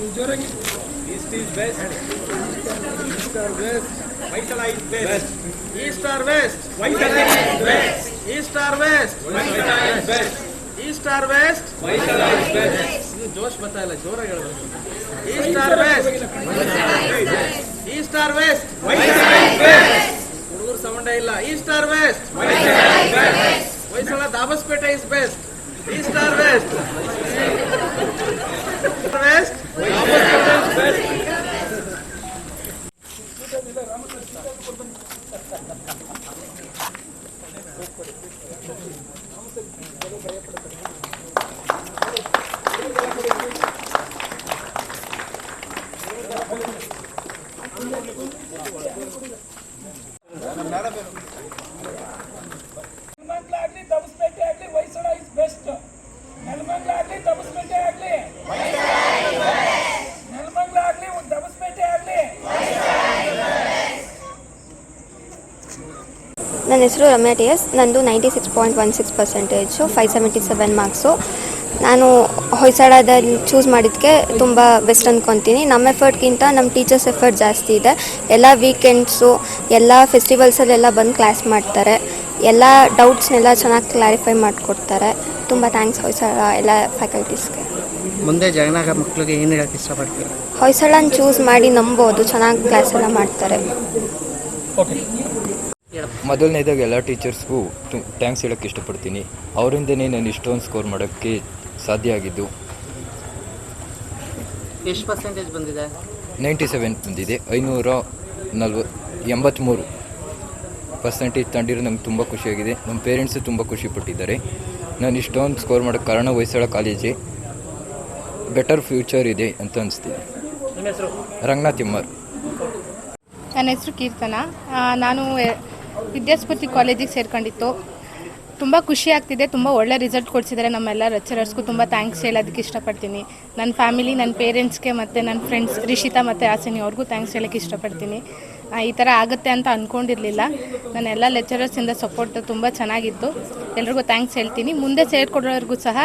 East is best. East or west. Vaisala is best. East or west. Vaisala is best. East or west. Vaisala is best. East or west. Vaisala is best. ಇದು ಜೋಶ್ ಬತ್ತಾಯಿಲ್ಲ, ಜೋರಾಗಿ ಹೇಳಬೇಕು. East or west. East or west. Vaisala is best. ಹುಡುಗರು ಸೌಂಡೇ ಇಲ್ಲ. East or west. Vaisala is best. Vaisala Dabaspete is best. East or west. West. Vaisala is best. ನನ್ನ ಹೆಸರು Ramya T S. ನಂದು 96.16%, 577 marks. ನಾನು ಹೊಯ್ಸಳದಲ್ಲಿ choose ಮಾಡಿದ್ದಕ್ಕೆ ತುಂಬ ಬೆಸ್ಟ್ ಅಂದ್ಕೊತೀನಿ. ನಮ್ಮ ಎಫರ್ಟ್ಗಿಂತ ನಮ್ಮ ಟೀಚರ್ಸ್ ಎಫರ್ಟ್ ಜಾಸ್ತಿ ಇದೆ. ಎಲ್ಲ ವೀಕೆಂಡ್ಸು, ಎಲ್ಲ ಫೆಸ್ಟಿವಲ್ಸಲ್ಲೆಲ್ಲ ಬಂದು ಕ್ಲಾಸ್ ಮಾಡ್ತಾರೆ. ಎಲ್ಲ ಡೌಟ್ಸ್ನೆಲ್ಲ ಚೆನ್ನಾಗಿ ಕ್ಲಾರಿಫೈ ಮಾಡಿಕೊಡ್ತಾರೆ. ತುಂಬ ಥ್ಯಾಂಕ್ಸ್ ಹೊಯ್ಸಳ ಎಲ್ಲ ಫ್ಯಾಕಲ್ಟೀಸ್ಗೆ. ಮುಂದೆ ಜಗನಾಗ ಮಕ್ಕಳಿಗೆ ಏನು ಹೇಳೋಕ್ಕೆ ಇಷ್ಟಪಡ್ತೀವಿ? ಹೊಯ್ಸಳನ ಚೂಸ್ ಮಾಡಿ ನಂಬೋದು, ಚೆನ್ನಾಗಿ ಕ್ಲಾಸ್ ಎಲ್ಲ ಮಾಡ್ತಾರೆ. ಮೊದಲನೇದಾಗಿ ಎಲ್ಲ ಟೀಚರ್ಸ್ಗೂ ಥ್ಯಾಂಕ್ಸ್ ಹೇಳೋಕ್ಕೆ ಇಷ್ಟಪಡ್ತೀನಿ. ಅವರಿಂದನೇ ನಾನು ಇಷ್ಟೊಂದು ಸ್ಕೋರ್ ಮಾಡೋಕ್ಕೆ ಸಾಧ್ಯ ಆಗಿದ್ದು. ಎಷ್ಟು ಪರ್ಸೆಂಟೇಜ್ ಬಂದಿದೆ? 97 ಬಂದಿದೆ. 583% ತಂದಿರೋ ನಂಗೆ ತುಂಬ ಖುಷಿಯಾಗಿದೆ. ನಮ್ಮ ಪೇರೆಂಟ್ಸು ತುಂಬ ಖುಷಿಪಟ್ಟಿದ್ದಾರೆ. ನಾನು ಇಷ್ಟೊಂದು ಸ್ಕೋರ್ ಮಾಡೋಕ್ಕೆ ಕಾರಣ ಹೊಯ್ಸಳ ಕಾಲೇಜೇ. ಬೆಟರ್ ಫ್ಯೂಚರ್ ಇದೆ ಅಂತ ಅನಿಸ್ತಿದೆ. ರಂಗನಾಥ್ ಎಮ್ಮರ್. ನನ್ನ ಹೆಸರು ಕೀರ್ತನ. ನಾನು ವಿದ್ಯಾಸ್ಫೂರ್ತಿ ಕಾಲೇಜಿಗೆ ಸೇರ್ಕೊಂಡಿತ್ತು. ತುಂಬ ಖುಷಿ ಆಗ್ತಿದೆ. ತುಂಬ ಒಳ್ಳೆ ರಿಸಲ್ಟ್ ಕೊಡಿಸಿದ್ದಾರೆ. ನಮ್ಮೆಲ್ಲ ಲೆಕ್ಚರರ್ಸ್ಗೂ ತುಂಬ ಥ್ಯಾಂಕ್ಸ್ ಹೇಳೋದಕ್ಕೆ ಇಷ್ಟಪಡ್ತೀನಿ. ನನ್ನ ಫ್ಯಾಮಿಲಿ, ನನ್ನ ಪೇರೆಂಟ್ಸ್ಗೆ ಮತ್ತು ನನ್ನ ಫ್ರೆಂಡ್ಸ್ ರಿಷಿತಾ ಮತ್ತು ಆಸಿನಿ ಅವ್ರಿಗೂ ಥ್ಯಾಂಕ್ಸ್ ಹೇಳೋಕ್ಕೆ ಇಷ್ಟಪಡ್ತೀನಿ. ಈ ಥರ ಆಗುತ್ತೆ ಅಂತ ಅಂದ್ಕೊಂಡಿರಲಿಲ್ಲ. ನನ್ನ ಎಲ್ಲ ಲೆಕ್ಚರರ್ಸಿಂದ ಸಪೋರ್ಟ್ ತುಂಬ ಚೆನ್ನಾಗಿತ್ತು. ಎಲ್ರಿಗೂ ಥ್ಯಾಂಕ್ಸ್ ಹೇಳ್ತೀನಿ. ಮುಂದೆ ಸೇರಿಕೊಡೋರ್ಗೂ ಸಹ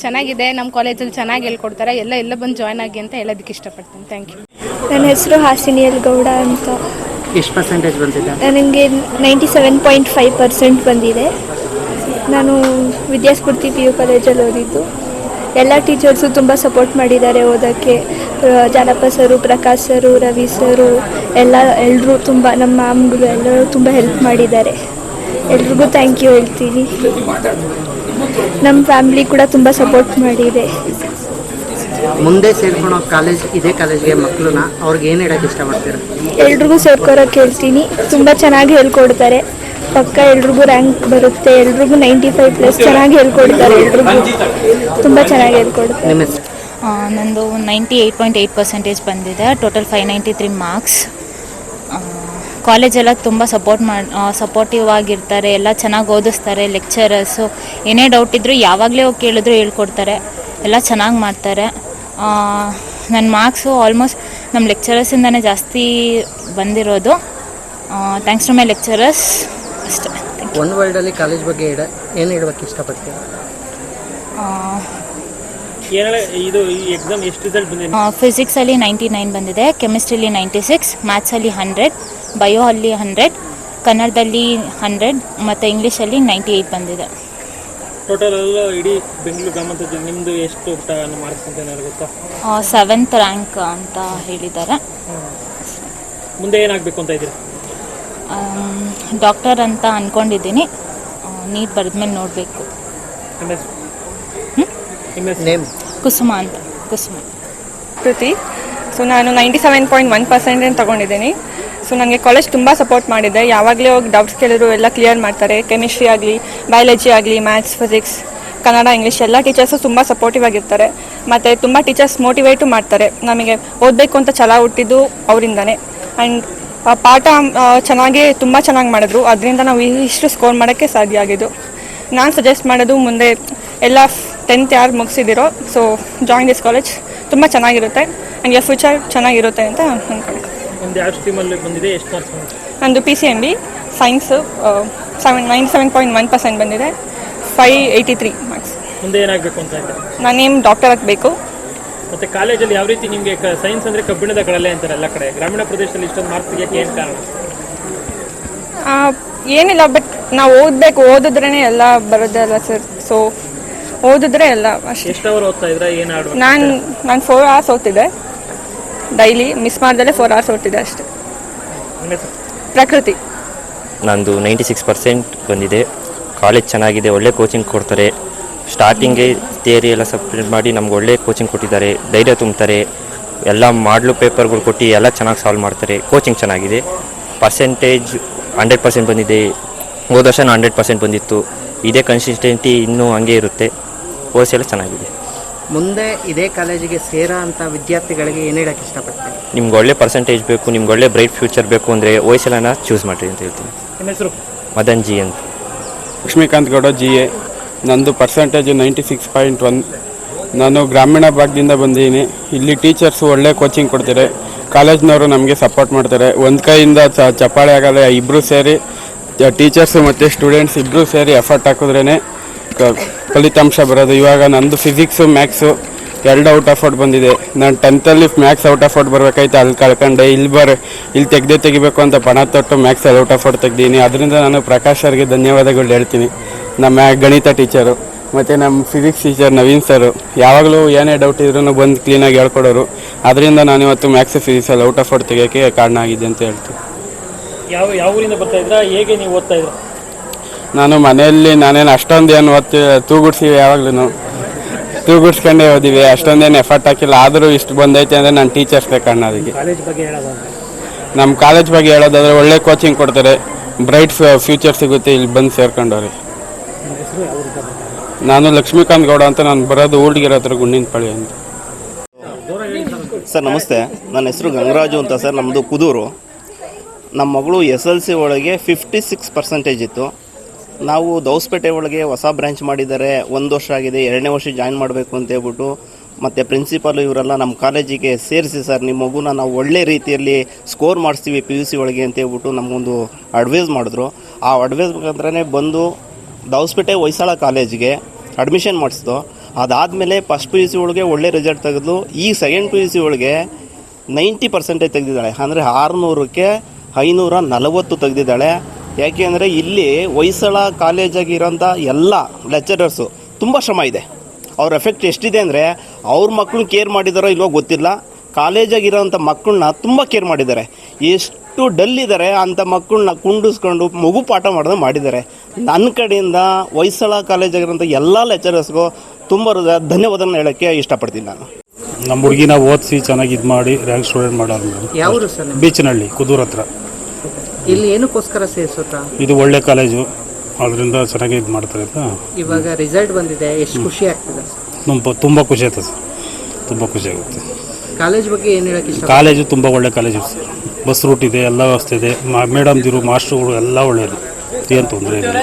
ಚೆನ್ನಾಗಿದೆ. ನಮ್ಮ ಕಾಲೇಜಲ್ಲಿ ಚೆನ್ನಾಗಿ ಹೇಳ್ಕೊಡ್ತಾರೆ. ಎಲ್ಲ ಬಂದು ಜಾಯ್ನ್ ಆಗಿ ಅಂತ ಹೇಳೋದಕ್ಕೆ ಇಷ್ಟಪಡ್ತೀನಿ. Thank you. ನನ್ನ ಹೆಸರು ಹಾಸಿನಿಯಲ್ ಗೌಡ ಅಂತ. ಎಷ್ಟು ಪರ್ಸೆಂಟೇಜ್ ಬಂದಿದೆ? ನನಗೆ 97.5% ಬಂದಿದೆ. ನಾನು ವಿದ್ಯಾಸ್ಫೂರ್ತಿ PU ಕಾಲೇಜಲ್ಲಿ ಓದಿದ್ದು. ಎಲ್ಲ ಟೀಚರ್ಸು ತುಂಬ ಸಪೋರ್ಟ್ ಮಾಡಿದ್ದಾರೆ ಓದೋಕ್ಕೆ. ಜಾನಪ್ಪ ಸರು, ಪ್ರಕಾಶ್ ಸರು, ರವಿ ಸರು ಎಲ್ಲರೂ ತುಂಬ, ನಮ್ಮ ಮ್ಯಾಮ್ಗಳು ಎಲ್ಲರೂ ತುಂಬ ಹೆಲ್ಪ್ ಮಾಡಿದ್ದಾರೆ. ಎಲ್ರಿಗೂ ಥ್ಯಾಂಕ್ ಯು ಹೇಳ್ತೀನಿ. ನಮ್ಮ ಫ್ಯಾಮಿಲಿ ಕೂಡ ತುಂಬ ಸಪೋರ್ಟ್ ಮಾಡಿದೆ. ಮುಂದೆ ಸೇರ್ಕೊಳೋ ಕಾಲೇಜ್ ಇದೇ ಕಾಲೇಜ್ಗೆ ಮಕ್ಕಳನ್ನ ಅವ್ರಿಗೆ ಏನು ಹೇಳೋಕ್ಕೆ ಇಷ್ಟಪಡ್ತೀರಾ? ಎಲ್ರಿಗೂ ಸೇರ್ಕೊಳಕ್ಕೆ ಹೇಳ್ತೀನಿ. ತುಂಬ ಚೆನ್ನಾಗಿ ಹೇಳ್ಕೊಡ್ತಾರೆ. ಪಕ್ಕ ಎಲ್ರಿಗೂ ರ್ಯಾಂಕ್ ಬರುತ್ತೆ. ಎಲ್ರಿಗೂ 95+ ಚೆನ್ನಾಗಿ ಹೇಳ್ಕೊಡ್ತಾರೆ. ಎಲ್ರಿಗೂ ತುಂಬ ಚೆನ್ನಾಗಿ ಹೇಳ್ಕೊಡ್ತಾರೆ. ನಂದು 98.8% ಬಂದಿದೆ. Total 593 marks. ಕಾಲೇಜೆಲ್ಲ ತುಂಬ ಸಪೋರ್ಟಿವ್ ಆಗಿರ್ತಾರೆ. ಎಲ್ಲ ಚೆನ್ನಾಗಿ ಓದಿಸ್ತಾರೆ ಲೆಕ್ಚರರ್ಸು. ಏನೇ ಡೌಟ್ ಇದ್ದರೂ ಯಾವಾಗಲೇ ಹೋಗಿ ಕೇಳಿದ್ರು ಹೇಳ್ಕೊಡ್ತಾರೆ. ಎಲ್ಲ ಚೆನ್ನಾಗಿ ಮಾಡ್ತಾರೆ. ನನ್ನ ಮಾರ್ಕ್ಸು ಆಲ್ಮೋಸ್ಟ್ ನಮ್ಮ ಲೆಕ್ಚರರ್ಸಿಂದನೇ ಜಾಸ್ತಿ ಬಂದಿರೋದು. Thanks to my lecturers. ಅಷ್ಟೇ. ಒನ್ ವರ್ಲ್ಡಲ್ಲಿ ಕಾಲೇಜ್ ಬಗ್ಗೆ ಏನು ಹೇಳೋಕ್ಕೆ ಇಷ್ಟಪಡ್ತೀನಿ? ಫಿಸಿಕ್ಸಲ್ಲಿ 99 ಬಂದಿದೆ, ಕೆಮಿಸ್ಟ್ರಿಲಿ 96, ಮ್ಯಾಥ್ಸಲ್ಲಿ 100, ಬಯೋ ಅಲ್ಲಿ 100, ಕನ್ನಡದಲ್ಲಿ 100 ಮತ್ತು ಇಂಗ್ಲೀಷಲ್ಲಿ 98 ಬಂದಿದೆ. ಟೋಟಲ್ ಎಲ್ಲ ಇಡೀ ಬೆಂಗಳೂರು ಗ್ರಾಮಾಂತರ ನಿಮ್ಮದು ಎಷ್ಟು ಮಾರ್ಕ್ಸ್ ಅಂತ ಏನಾದ್ರು ಗೊತ್ತಾ? 7th ರ್ಯಾಂಕ್ ಅಂತ ಹೇಳಿದ್ದಾರೆ. ಮುಂದೆ ಏನಾಗಬೇಕು ಅಂತ ಇದ್ದೀರಾ? ಡಾಕ್ಟರ್ ಅಂತ ಅಂದ್ಕೊಂಡಿದ್ದೀನಿ. ನೀಟ್ ಬರೆದ್ಮೇಲೆ ನೋಡಬೇಕು. ಕುಸುಮ ಅಂತ. ಕುಸುಮ ಕೃತಿ. ಸೊ ನಾನು 97.1% ತಗೊಂಡಿದ್ದೀನಿ. ಸೊ ನನಗೆ ಕಾಲೇಜ್ ತುಂಬ ಸಪೋರ್ಟ್ ಮಾಡಿದೆ. ಯಾವಾಗಲೇ ಹೋಗಿ ಡೌಟ್ಸ್ ಕೇಳಿದ್ರು ಎಲ್ಲ ಕ್ಲಿಯರ್ ಮಾಡ್ತಾರೆ. ಕೆಮಿಸ್ಟ್ರಿ ಆಗಲಿ, ಬಯಾಲಜಿ ಆಗಲಿ, ಮ್ಯಾಥ್ಸ್, ಫಿಸಿಕ್ಸ್, ಕನ್ನಡ, ಇಂಗ್ಲೀಷ್ ಎಲ್ಲ ಟೀಚರ್ಸು ತುಂಬ ಸಪೋರ್ಟಿವ್ ಆಗಿರ್ತಾರೆ. ಮತ್ತು ತುಂಬ ಟೀಚರ್ಸ್ ಮೋಟಿವೇಟು ಮಾಡ್ತಾರೆ. ನಮಗೆ ಓದಬೇಕು ಅಂತ ಛಲ ಹುಟ್ಟಿದ್ದು ಅವರಿಂದನೇ. ಆ್ಯಂಡ್ ಪಾಠ ತುಂಬ ಚೆನ್ನಾಗಿ ಮಾಡಿದ್ರು. ಅದರಿಂದ ನಾವು ಇಷ್ಟು ಸ್ಕೋರ್ ಮಾಡೋಕ್ಕೆ ಸಾಧ್ಯ ಆಗಿದ್ದು. ನಾನು ಸಜೆಸ್ಟ್ ಮಾಡೋದು, ಮುಂದೆ ಎಲ್ಲ 10th ಯಾರು ಮುಗಿಸಿದಿರೋ, ಸೊ ಜಾಯಿನ್ ದಿಸ್ ಕಾಲೇಜ್. ತುಂಬ ಚೆನ್ನಾಗಿರುತ್ತೆ. ನನಗೆ ಫ್ಯೂಚರ್ ಚೆನ್ನಾಗಿರುತ್ತೆ ಅಂತ ಅಂದ್ಕೊಳ್ಳಿ. ನಂದು PCMB ಸೈನ್ಸು 97.1% ಬಂದಿದೆ. 583 ಮಾರ್ಕ್ಸ್. ಮುಂದೆ ಏನಾಗಬೇಕು ಅಂತ? ನಾನೇನು ಡಾಕ್ಟರ್ ಆಗಬೇಕು. ಮತ್ತು ಕಾಲೇಜಲ್ಲಿ ಯಾವ ರೀತಿ ನಿಮಗೆ ಸೈನ್ಸ್ ಅಂದರೆ ಕಬ್ಬಿಣದ ಕಡಲೆ ಅಂತಾರೆ ಎಲ್ಲ ಕಡೆ, ಗ್ರಾಮೀಣ ಪ್ರದೇಶದಲ್ಲಿ ಇಷ್ಟೊಂದು ಮಾರ್ಕ್ಸ್ ತೆಗಿಯೋಕ್ಕೆ ಏನು ಕಾರಣ? ಏನಿಲ್ಲ, ಬಟ್ ನಾವು ಓದಿದ್ರೇ ಎಲ್ಲ ಬರೋದಲ್ಲ ಸರ್. ಸೊ ಓದಿದ್ರೆ ಎಲ್ಲ ಅಷ್ಟೇ. ಎಷ್ಟು ಅವರ್ ಓದ್ತಾ ಇದ್ರೆ ಏನು ಆಡ್ಬೇಕು? ನಾನು 4 hours ಓದ್ತಿದ್ದೆ ಡೈಲಿ, ಮಿಸ್ ಮಾಡ್ದಲ್ಲೇ 4 hours ಓದ್ತಿದ್ದೆ ಅಷ್ಟೇ. ಪ್ರಕೃತಿ. ನಂದು 96% ಬಂದಿದೆ. ಕಾಲೇಜ್ ಚೆನ್ನಾಗಿದೆ, ಒಳ್ಳೆ ಕೋಚಿಂಗ್ ಕೊಡ್ತಾರೆ. ಸ್ಟಾರ್ಟಿಂಗೇ ಥಿಯರಿ ಎಲ್ಲ ಸಪ್ರೇಟ್ ಮಾಡಿ ನಮ್ಗೆ ಒಳ್ಳೆ ಕೋಚಿಂಗ್ ಕೊಟ್ಟಿದ್ದಾರೆ, ಧೈರ್ಯ ತುಂಬ್ತಾರೆ, ಎಲ್ಲ ಮಾಡಲು ಪೇಪರ್ಗಳು ಕೊಟ್ಟು ಎಲ್ಲ ಚೆನ್ನಾಗಿ ಸಾಲ್ವ್ ಮಾಡ್ತಾರೆ. ಕೋಚಿಂಗ್ ಚೆನ್ನಾಗಿದೆ. ಪರ್ಸೆಂಟೇಜ್ 100% ಬಂದಿದೆ. ಹೋದ ವರ್ಷ 100% ಬಂದಿತ್ತು. ಇದೇ ಕನ್ಸಿಸ್ಟೆಂಟಿ ಇನ್ನೂ ಹಂಗೆ ಇರುತ್ತೆ. ಕೋರ್ಸ್ ಎಲ್ಲ ಚೆನ್ನಾಗಿದೆ. ಮುಂದೆ ಇದೇ ಕಾಲೇಜಿಗೆ ಸೇರೋ ಅಂಥ ವಿದ್ಯಾರ್ಥಿಗಳಿಗೆ ಏನು ಹೇಳೋಕ್ಕೆ ಇಷ್ಟಪಡ್ತೀನಿ? ನಿಮ್ಗೆ ಒಳ್ಳೆ ಪರ್ಸೆಂಟೇಜ್ ಬೇಕು, ನಿಮ್ಗೆ ಒಳ್ಳೆ ಬ್ರೈಟ್ ಫ್ಯೂಚರ್ ಬೇಕು ಅಂದರೆ OSLನ ಚೂಸ್ ಮಾಡಿರಿ ಅಂತ ಹೇಳ್ತೀನಿ. ನಿಮ್ಮ ಹೆಸರು? ಮದನ್ ಜಿ ಅಂತ. ಲಕ್ಷ್ಮೀಕಾಂತ್ ಗೌಡ GA. ನಂದು ಪರ್ಸೆಂಟೇಜು 96.1. ನಾನು ಗ್ರಾಮೀಣ ಭಾಗದಿಂದ ಬಂದಿದ್ದೀನಿ. ಇಲ್ಲಿ ಟೀಚರ್ಸು ಒಳ್ಳೆ ಕೋಚಿಂಗ್ ಕೊಡ್ತಾರೆ, ಕಾಲೇಜ್ನವರು ನಮಗೆ ಸಪೋರ್ಟ್ ಮಾಡ್ತಾರೆ. ಒಂದು ಕೈಯಿಂದ ಚಪ್ಪಾಳೆ ಆಗಲ್ಲ. ಇಬ್ಬರು ಸೇರಿ ಟೀಚರ್ಸು ಮತ್ತು ಸ್ಟೂಡೆಂಟ್ಸ್ ಇಬ್ಬರು ಸೇರಿ ಎಫರ್ಟ್ ಹಾಕಿದ್ರೇ ಫಲಿತಾಂಶ ಬರೋದು. ಇವಾಗ ನಂದು physics maths 2 out of out ಬಂದಿದೆ. ನಾನು 10th maths out of out ಬರಬೇಕಾಯ್ತು, ಅಲ್ಲಿ ಕಳ್ಕೊಂಡೆ. ಇಲ್ಲಿ ತೆಗಿಬೇಕು ಅಂತ ಪಣ ತೊಟ್ಟು ಮ್ಯಾಥ್ಸ್ ಔಟ್ ಆಫ್ ಔಟ್ ತೆಗ್ದೀನಿ. ಅದರಿಂದ ನಾನು ಪ್ರಕಾಶ್ ಅವ್ರಿಗೆ ಧನ್ಯವಾದಗಳು ಹೇಳ್ತೀನಿ, ನಮ್ಮ ಗಣಿತ ಟೀಚರು. ಮತ್ತು ನಮ್ಮ ಫಿಸಿಕ್ಸ್ ಟೀಚರ್ ನವೀನ್ ಸರು ಯಾವಾಗಲೂ ಏನೇ ಡೌಟ್ ಇದ್ರೂ ಬಂದು ಕ್ಲೀನಾಗಿ ಹೇಳ್ಕೊಡೋರು. ಅದರಿಂದ ನಾನು ಇವತ್ತು ಮ್ಯಾಥ್ಸ್ ಫಿಸಿಕ್ಸಲ್ಲಿ ಔಟ್ ಆಫ್ ಔಟ್ ತೆಗಿಯೋಕ್ಕೆ ಕಾರಣ ಆಗಿದೆ ಅಂತ ಹೇಳ್ತೀನಿ. ಯಾವ ಊರಿಂದ ಬರ್ತಾ ಇದ್ರಾ? ಹೇಗೆ ನೀವು ಓದ್ತಾ ಇದ್ರ? ನಾನು ಮನೆಯಲ್ಲಿ ನಾನೇನು ಅಷ್ಟೊಂದು ಏನು ತೂಗುಡ್ಸಿವಿ, ಯಾವಾಗಲೂ ತೂಗುಡ್ಸ್ಕೊಂಡೇ ಓದಿವಿ, ಅಷ್ಟೊಂದೇನು ಎಫರ್ಟ್ ಹಾಕಿಲ್ಲ. ಆದರೂ ಇಷ್ಟು ಬಂದೈತೆ ಅಂದರೆ ನನ್ನ ಟೀಚರ್ಸ್ಗೆ ಕಾರಣ. ಅದಕ್ಕೆ ನಮ್ಮ ಕಾಲೇಜ್ ಬಗ್ಗೆ ಹೇಳೋದಾದರೆ ಒಳ್ಳೆ ಕೋಚಿಂಗ್ ಕೊಡ್ತಾರೆ, ಬ್ರೈಟ್ ಫ್ಯೂಚರ್ ಸಿಗುತ್ತೆ ಇಲ್ಲಿ ಬಂದು ಸೇರ್ಕೊಂಡವ್ರಿ. ನಾನು ಲಕ್ಷ್ಮೀಕಾಂತ್ ಗೌಡ ಅಂತ, ನಾನು ಬರೋದು ಊಟಿಗೆರೆ ಹತ್ರ ಗುಂಡಿನಪಳ್ಳಿ ಅಂತ. ಸರ್ ನಮಸ್ತೆ, ನನ್ನ ಹೆಸರು ಗಂಗರಾಜು ಅಂತ ಸರ್. ನಮ್ಮದು ಕುದೂರು. ನಮ್ಮ ಮಗಳು SLC ಒಳಗೆ 56% ಇತ್ತು. ನಾವು ದೌಸ್ಪೇಟೆ ಒಳಗೆ ಹೊಸ ಬ್ರ್ಯಾಂಚ್ ಮಾಡಿದ್ದಾರೆ, 1 ವರ್ಷ ಆಗಿದೆ, 2ನೇ ವರ್ಷ ಜಾಯಿನ್ ಮಾಡಬೇಕು ಅಂತ ಹೇಳ್ಬಿಟ್ಟು ಮತ್ತು ಪ್ರಿನ್ಸಿಪಾಲು ಇವರೆಲ್ಲ ನಮ್ಮ ಕಾಲೇಜಿಗೆ ಸೇರಿಸಿ ಸರ್, ನಿಮ್ಮ ಮಗುನ ನಾವು ಒಳ್ಳೆ ರೀತಿಯಲ್ಲಿ ಸ್ಕೋರ್ ಮಾಡಿಸ್ತೀವಿ PUC ಒಳಗೆ ಅಂತ ಹೇಳ್ಬಿಟ್ಟು ನಮಗೊಂದು ಅಡ್ವೈಸ್ ಮಾಡಿದ್ರು. ಆ ಅಡ್ವೈಸ್ ಮುಖಾಂತರನೇ ಬಂದು ದೌಸ್ಪೇಟೆ ಹೊಯ್ಸಳ ಕಾಲೇಜಿಗೆ ಅಡ್ಮಿಷನ್ ಮಾಡಿಸ್ದು. ಅದಾದಮೇಲೆ ಫಸ್ಟ್ PUC ಒಳಗೆ ಒಳ್ಳೆ ರಿಸಲ್ಟ್ ತೆಗೆದು ಈ ಸೆಕೆಂಡ್ PUC ಒಳಗೆ 90% ತೆಗೆದಿದ್ದಾಳೆ. ಅಂದರೆ 600ಕ್ಕೆ 540 ತೆಗೆದಿದ್ದಾಳೆ. ಯಾಕೆ ಅಂದರೆ ಇಲ್ಲಿ ಹೊಯ್ಸಳ ಕಾಲೇಜಾಗಿರೋಂಥ ಎಲ್ಲ ಲೆಕ್ಚರರ್ಸು ತುಂಬ ಶ್ರಮ ಇದೆ. ಅವ್ರ ಎಫೆಕ್ಟ್ ಎಷ್ಟಿದೆ ಅಂದರೆ ಅವ್ರ ಮಕ್ಕಳನ್ನ ಕೇರ್ ಮಾಡಿದಾರೋ ಇಲ್ವೋ ಗೊತ್ತಿಲ್ಲ, ಕಾಲೇಜಾಗಿರೋಂಥ ಮಕ್ಕಳನ್ನ ತುಂಬ ಕೇರ್ ಮಾಡಿದ್ದಾರೆ. ಎಷ್ಟು ಡಲ್ ಇದ್ದಾರೆ ಅಂಥ ಮಕ್ಕಳನ್ನ ಕುಂಡಿಸ್ಕೊಂಡು ಮಗು ಪಾಠ ಮಾಡೋದು ಮಾಡಿದ್ದಾರೆ. ನನ್ನ ಕಡೆಯಿಂದ ಹೊಯ್ಸಳ ಕಾಲೇಜಾಗಿರೋಂಥ ಎಲ್ಲ ಲೆಕ್ಚರರ್ಸ್ಗೂ ತುಂಬ ಧನ್ಯವಾದನ ಹೇಳೋಕ್ಕೆ ಇಷ್ಟಪಡ್ತೀನಿ. ನಾನು ನಮ್ಮ ಹುಡುಗಿನ ಓದಿಸಿ ಚೆನ್ನಾಗಿ ಇದು ಮಾಡಿ ರ್ಯಾಂಕ್ ಸ್ಟೂಡೆಂಟ್ ಮಾಡೋರು. ಯಾವರು ಸರ್? ಬೀಚನಹಳ್ಳಿ, ಕುದೂರ್ ಹತ್ರ. ಇಲ್ಲಿ ಏನಕ್ಕೋಸ್ಕರ ಸೇರಿಸುತ್ತಾ? ಇದು ಒಳ್ಳೆ ಕಾಲೇಜು, ಅದರಿಂದ ಚೆನ್ನಾಗಿ ಇದು ಮಾಡ್ತಾರೆ ಅಂತ. ಇವಾಗ ರಿಸಲ್ಟ್ ಬಂದಿದೆ, ಎಷ್ಟು ಖುಷಿ ಆಗ್ತದೆ? ತುಂಬ ಖುಷಿ ಆಯ್ತದೆ ಸರ್, ತುಂಬ ಖುಷಿ ಆಗುತ್ತೆ. ಕಾಲೇಜ್ ಬಗ್ಗೆ ಏನು ಹೇಳಕ್ಕೆ ಇಷ್ಟ? ಕಾಲೇಜು ತುಂಬ ಒಳ್ಳೆ ಕಾಲೇಜು ಸರ್. ಬಸ್ ರೂಟ್ ಇದೆ, ಎಲ್ಲ ವ್ಯವಸ್ಥೆ ಇದೆ, ಮೇಡಮ್ದಿರು ಮಾಸ್ಟ್ರುಗಳು ಎಲ್ಲ ಒಳ್ಳೆಯದು, ಏನು ತೊಂದರೆ ಇಲ್ಲ.